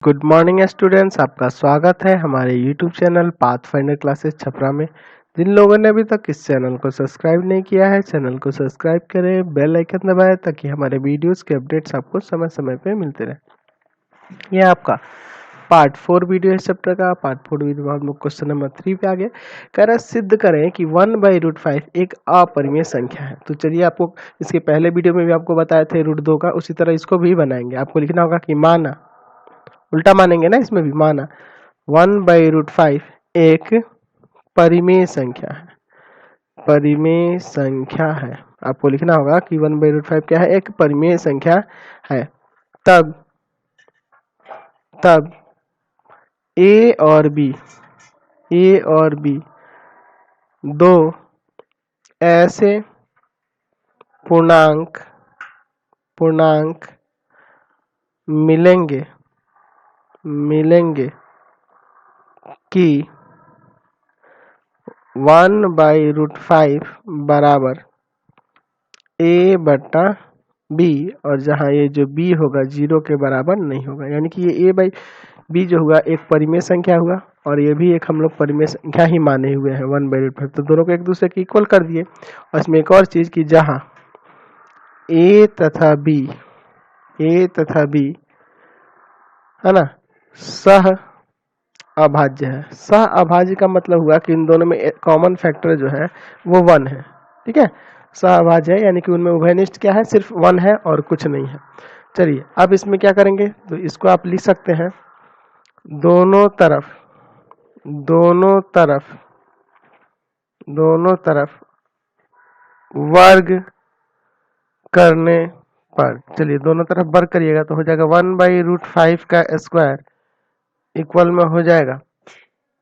Good morning students, आपका स्वागत है हमारे YouTube channel pathfinder classes Chhapra में। जिन लोगों ने अभी तक इस चैनल को सब्सक्राइब नहीं किया है, चैनल को सब्सक्राइब करें, बेल आइकन दबाएं ताकि हमारे वीडियोस के अपडेट्स आपको समय समय पे मिलते रहे। यह आपका पार्ट 4 वीडियो है चैप्टर का। पार्ट 4 वीडियो में हम लोग क्वेश्चन नंबर 3 पे आ गए। कह रहा है सिद्ध करें कि 1/√5 एक अपरिमेय संख्या है। तो चलिए, आपको इसके पहले वीडियो में भी आपको बताए थे √2 का, उसी तरह इसको भी बनाएंगे। आपको लिखना होगा कि माना, उल्टा मानेंगे ना, इसमें भी माना 1/√5 एक परिमेय संख्या है। परिमेय संख्या है, आपको लिखना होगा कि 1/√5 क्या है, एक परिमेय संख्या है। तब ए और बी दो ऐसे पूर्णांक मिलेंगे कि 1/√5 बराबर a/b, और जहां ये जो b होगा 0 के बराबर नहीं होगा। यानी कि ये a/b जो हुआ एक परिमेय संख्या हुआ, और ये भी एक हम लोग परिमेय संख्या ही माने हुए हैं 1/√5। तो दोनों को एक दूसरे के इक्वल कर दिए। और इसमें एक और चीज की जहां a तथा b है ना, सह अभाज्य है। सह अभाज्य का मतलब हुआ कि इन दोनों में कॉमन फैक्टर जो है वो 1 है। ठीक है, सह अभाज्य है यानी कि उनमें उभयनिष्ठ क्या है, सिर्फ 1 है और कुछ नहीं है। चलिए, अब इसमें क्या करेंगे, तो इसको आप लिख सकते हैं दोनों तरफ वर्ग करने पर। चलिए, दोनों तरफ वर्ग करिएगा तो हो जाएगा 1/√5 का स्क्वायर इक्वल में हो जाएगा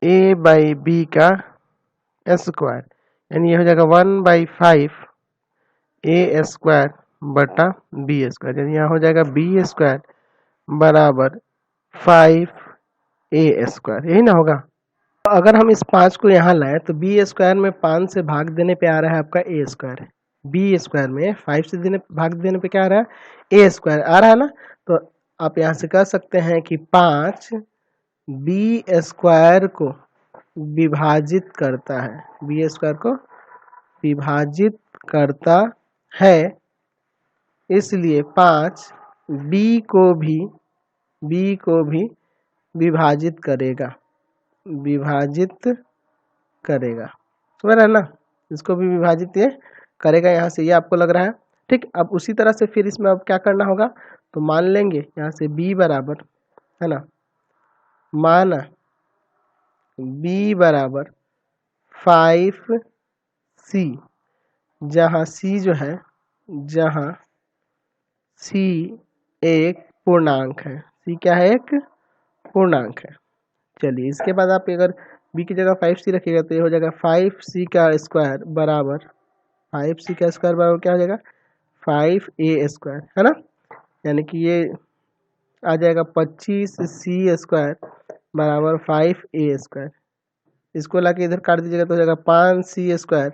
a/b का स्क्वायर, यानी ये हो जाएगा 1/5 a स्क्वायर बटा b स्क्वायर, यानी यहाँ हो जाएगा b स्क्वायर बराबर 5a स्क्वायर, यही ना होगा। अगर हम इस 5 को यहाँ लाए तो b स्क्वायर में 5 से भाग देने पे आ रहा है आपका a स्क्वायर। b स्क्वायर में 5 से भाग देने पे क्या आ रहा है, a स्क्वायर आ रहा है ना। तो आप यहाँ से कह सकते हैं कि 5 b स्क्वायर को विभाजित करता है, b स्क्वायर को विभाजित करता है, इसलिए 5 b को भी विभाजित करेगा। समझ रहे हैं ना, इसको भी विभाजित ये करेगा, यहाँ से ये आपको लग रहा है। ठीक, अब उसी तरह से फिर इसमें अब क्या करना होगा, तो मान लेंगे यहाँ से b बराबर है ना, माना b बराबर 5c, जहाँ c जो है, जहाँ c एक पूर्णांक है। c क्या है, एक पूर्णांक है। चलिए, इसके बाद आप अगर b की जगह 5c रखिएगा तो ये हो जाएगा 5c का स्क्वायर बराबर क्या हो जाएगा, 5a स्क्वायर, है ना। यानी कि ये आ जाएगा 25c स्क्वायर बराबर 5a स्क्वायर। इसको लाके इधर काट दीजिएगा तो हो जाएगा 5c स्क्वायर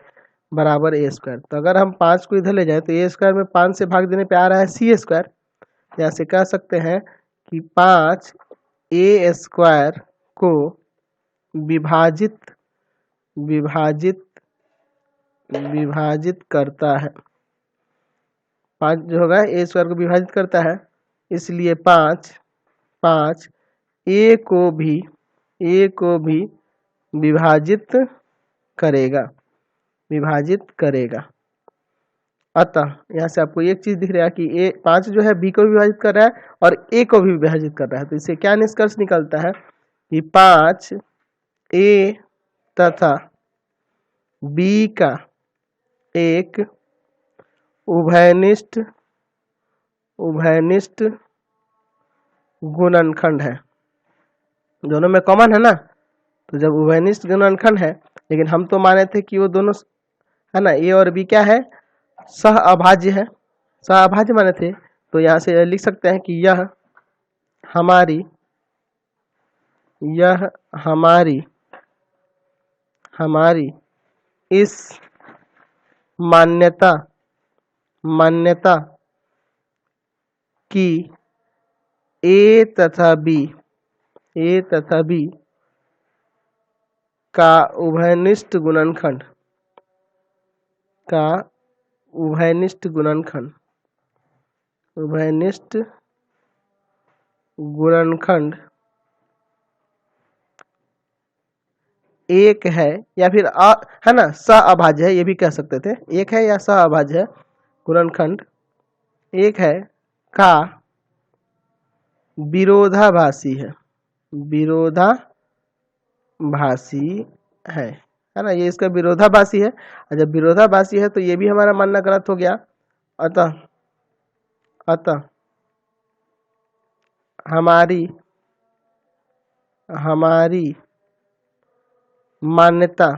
बराबर a स्क्वायर। तो अगर हम 5 को इधर ले जाए तो a स्क्वायर में 5 से भाग देने पे आ रहा है c स्क्वायर। यहाँ से कह सकते हैं कि 5a स्क्वायर को विभाजित करता है। 5 जो होगा a स्क्वायर को विभाजित करता है, इसलिए 5 a को भी विभाजित करेगा। अतः यहाँ से आपको एक चीज दिख रहा है कि a 5 जो है b को भी विभाजित कर रहा है और a को भी विभाजित कर रहा है। तो इससे क्या निष्कर्ष निकलता है कि 5 a तथा b का एक उभयनिष्ठ गुणनखंड है। दोनों में कॉमन है ना, तो जब उभयनिष्ठ गुणनखंड है, लेकिन हम तो माने थे कि वो दोनों है ना, a और b क्या है, सह अभाज्य है। सह अभाज्य माने थे, तो यहाँ से लिख सकते हैं कि यह हमारी इस मान्यता कि a तथा b ए तथा बी का उभयनिष्ठ गुणनखंड उभयनिष्ठ गुणनखंड एक है या फिर है ना, सअभाज्य है, ये भी कह सकते थे, एक है या सअभाज्य है, गुणनखंड एक है का विरोधाभासी है ना, ये इसका विरोधाभासी है। और जब विरोधाभासी है तो ये भी हमारा मानना गलत हो गया। अतः हमारी मान्यता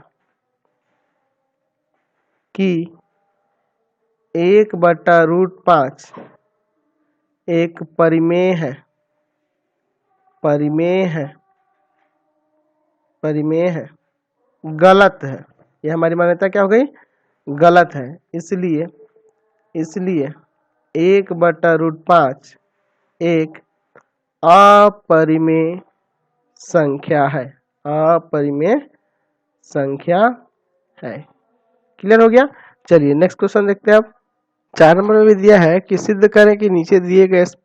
कि 1/√5 एक परिमेय है गलत है। ये हमारी मान्यता क्या हो गई? गलत है। इसलिए 1/√5 एक अपरिमेय संख्या है। क्लियर हो गया? चलिए नेक्स्ट क्वेश्चन देखते हैं अब। 4 नंबर में भी दिया है कि सिद्ध करें कि नीचे दिए गए